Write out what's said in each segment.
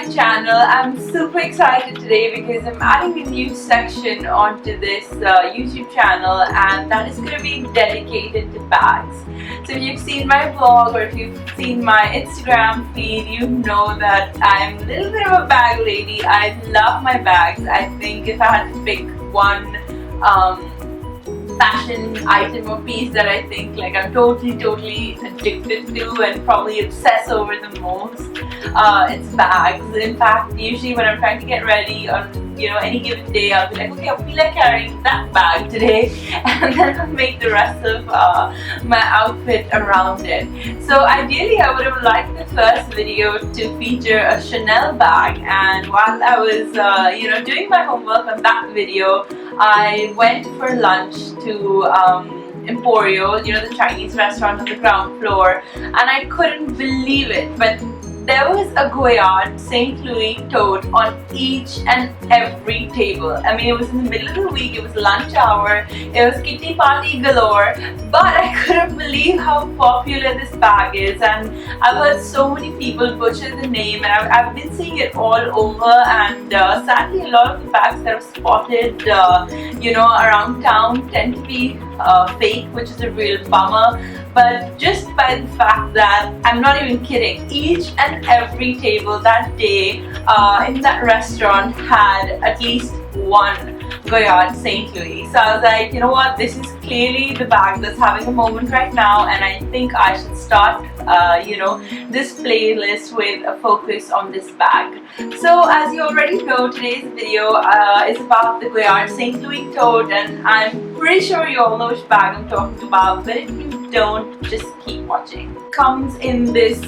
my channel. I'm super excited today because I'm adding a new section onto this YouTube channel, and that is going to be dedicated to bags. So if you've seen my vlog or if you've seen my Instagram feed, you know that I'm a little bit of a bag lady. I love my bags. I think if I had to pick one fashion item or piece that I think like I'm totally addicted to and probably obsess over the most, it's bags. In fact, usually when I'm trying to get ready on any given day, I'll be like, okay, I feel like carrying that bag today, and then I'll make the rest of my outfit around it. So ideally I would have liked the first video to feature a Chanel bag, and while I was doing my homework on that video, I went for lunch to Emporio, the Chinese restaurant on the ground floor, and I couldn't believe it, but there was a Goyard St. Louis Tote on each and every table. I mean, it was in the middle of the week, it was lunch hour, it was kitty party galore, but I couldn't believe how popular this bag is, and I've heard so many people butcher the name, and I've been seeing it all over, and sadly a lot of the bags that I've spotted around town tend to be fake, which is a real bummer. But just by the fact that, I'm not even kidding, each and every table that day in that restaurant had at least one Goyard St. Louis. So I was like, you know what, this is clearly the bag that's having a moment right now, and I think I should start this playlist with a focus on this bag. So as you already know, today's video is about the Goyard St. Louis Tote, and I'm pretty sure you all know which bag I'm talking about, but if you don't, just keep watching. It comes in this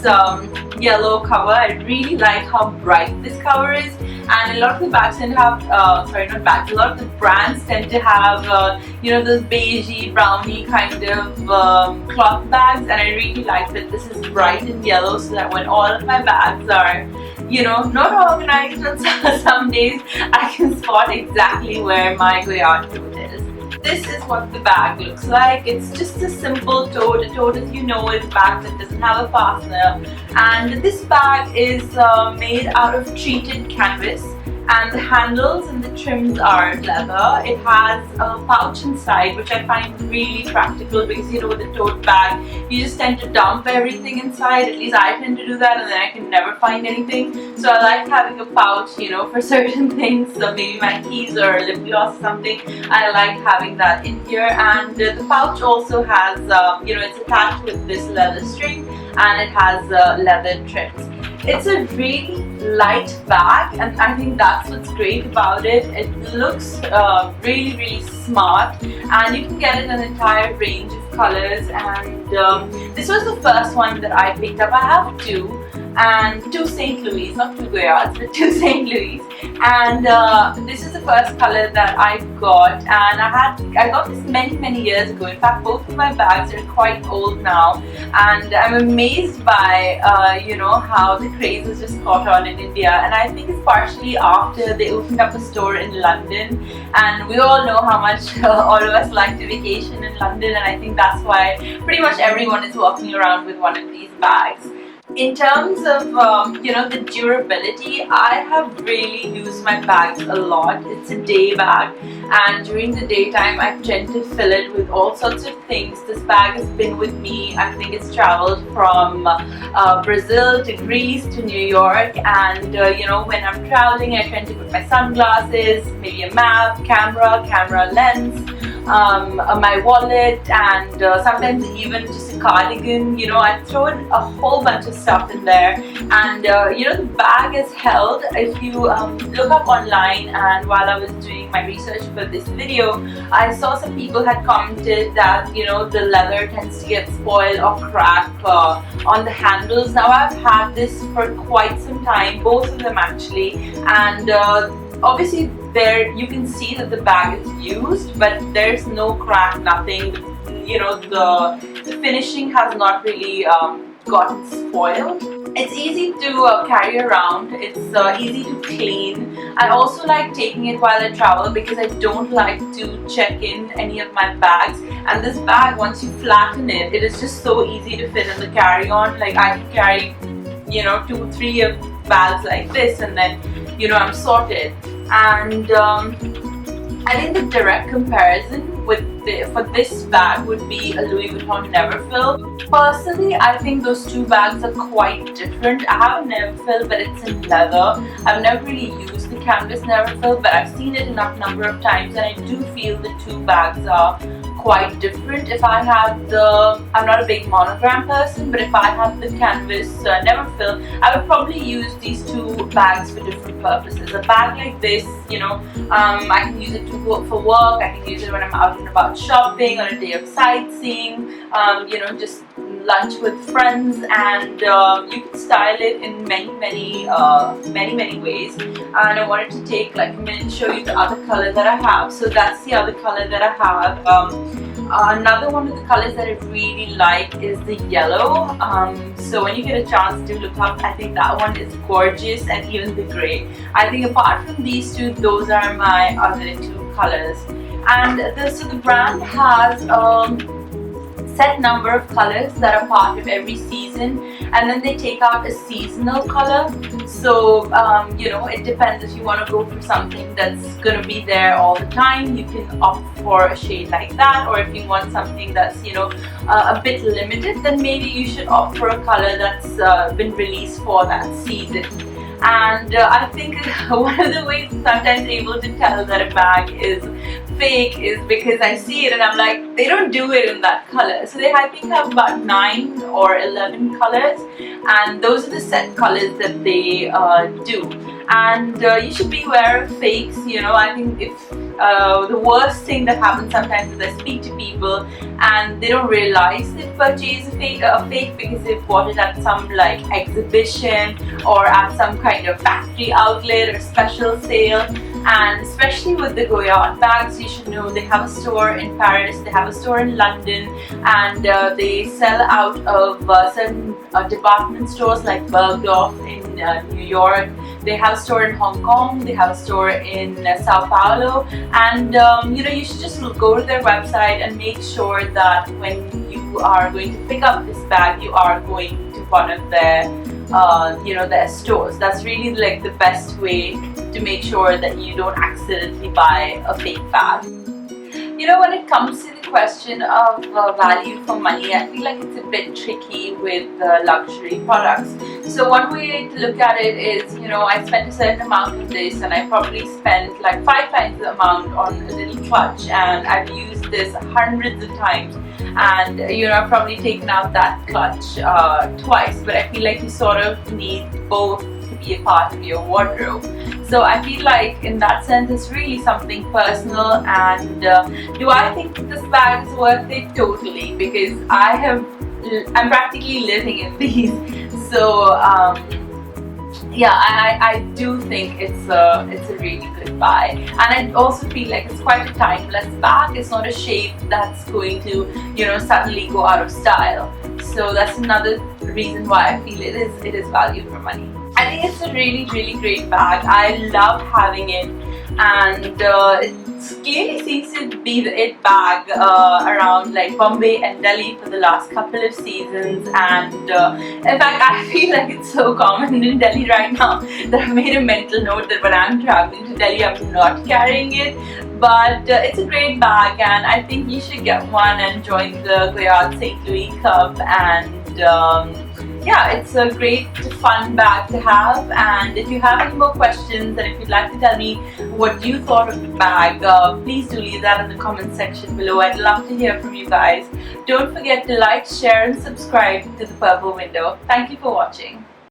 yellow cover. I really like how bright this cover is, and a lot of the bags tend to have, a lot of the brands tend to have those beigey, browny kind of cloth bags, and I really like that this is bright and yellow, so that when all of my bags are not organized on some days, I can spot exactly where my Goyard tote is. This is what the bag looks like. It's just a simple tote. A tote, as you know, is a bag that doesn't have a fastener, and this bag is made out of treated canvas, and the handles and the trims are leather. It has a pouch inside, which I find really practical because with a tote bag you just tend to dump everything inside. At least I tend to do that, and then I can never find anything. So I like having a pouch for certain things, so maybe my keys or lip gloss or something. I like having that in here, and the pouch also has it's attached with this leather string, and it has leather trims. It's a really light bag, and I think that's what's great about it. It looks really smart, and you can get it in an entire range of colors, and this was the first one that I picked up. I have two St. Louis, not two Goyards, but two St. Louis, and this is the first color that I got, and I got this many years ago. In fact, both of my bags are quite old now, and I'm amazed by how the craze has just caught on in India, and I think it's partially after they opened up a store in London, and we all know how much all of us like to vacation in London, and I think that's why pretty much everyone is walking around with one of these bags. In terms of the durability, I have really used my bags a lot. It's a day bag, and during the daytime I tend to fill it with all sorts of things. This bag has been with me, I think it's traveled from Brazil to Greece to New York, and when I'm traveling I tend to put my sunglasses, maybe a map, camera lens, my wallet, and sometimes even just a cardigan. I throw in a whole bunch of stuff in there, and the bag is held. If you look up online, and while I was doing my research for this video, I saw some people had commented that the leather tends to get spoiled or crack on the handles. Now I've had this for quite some time, both of them actually, and obviously there you can see that the bag is used, but there's no crack, nothing. The finishing has not really gotten spoiled. It's easy to carry around, it's easy to clean. I also like taking it while I travel because I don't like to check in any of my bags, and this bag, once you flatten it, it is just so easy to fit in the carry-on. Like I can carry 2-3 of bags like this, and then I'm sorted. And I think the direct comparison for this bag would be a Louis Vuitton Neverfill. Personally, I think those two bags are quite different. I have a Neverfill, but it's in leather. I've never really used the canvas Neverfill, but I've seen it enough number of times, and I do feel the two bags are quite different. If I had I'm not a big monogram person, but if I had the canvas Neverfill, I would probably use these two bags for different purposes. A bag like this, I can use it for work. I can use it when I'm out and about shopping, on a day of sightseeing, just lunch with friends, and you can style it in many ways. And I wanted to take like a minute to show you the other color that I have. So that's the other color that I have. Another one of the colors that I really like is the yellow. So when you get a chance to look up, I think that one is gorgeous, and even the grey. I think apart from these two, those are my other two colors. And so the brand has set number of colors that are part of every season, and then they take out a seasonal color. So it depends. If you want to go for something that's going to be there all the time, you can opt for a shade like that. Or if you want something that's a bit limited, then maybe you should opt for a color that's been released for that season. And I think one of the ways I'm sometimes able to tell that a bag is fake is because I see it and I'm like, they don't do it in that color. So they, I think, have about 9 or 11 colors, and those are the set colors that they do. And you should be aware of fakes. I think if the worst thing that happens sometimes is I speak to people and they don't realize they've purchased a fake because they've bought it at some like exhibition or at some kind of factory outlet or special sale. And especially with the Goyard bags, you should know they have a store in Paris, they have a store in London, and they sell out of certain department stores like Bergdorf in New York. They have a store in Hong Kong, they have a store in Sao Paulo, and you should just go to their website and make sure that when you are going to pick up this bag, you are going to one of their their stores. That's really like the best way to make sure that you don't accidentally buy a fake bag. When it comes to the question of value for money, I feel like it's a bit tricky with luxury products. So one way to look at it is, I spent a certain amount of this, and I probably spent like 5 times the amount on a little clutch, and I've used this hundreds of times. And I've probably taken out that clutch twice, but I feel like you sort of need both to be a part of your wardrobe. So I feel like in that sense it's really something personal. And do I think that this bag is worth it? Totally, because I'm practically living in these. So yeah, I do think it's a really good buy, and I also feel like it's quite a timeless bag. It's not a shape that's going to suddenly go out of style. So that's another reason why I feel it is value for money. I think it's a really great bag. I love having it, and it clearly seems to be the it bag around like Bombay and Delhi for the last couple of seasons. And in fact, I feel like it's so common in Delhi right now that I've made a mental note that when I'm traveling to Delhi, I'm not carrying it. But it's a great bag, and I think you should get one and join the Goyard St. Louis Club. And yeah, it's a great fun bag to have. And if you have any more questions, and if you'd like to tell me what you thought of the bag, please do leave that in the comment section below. I'd love to hear from you guys. Don't forget to like, share and subscribe to the Purple Window. Thank you for watching.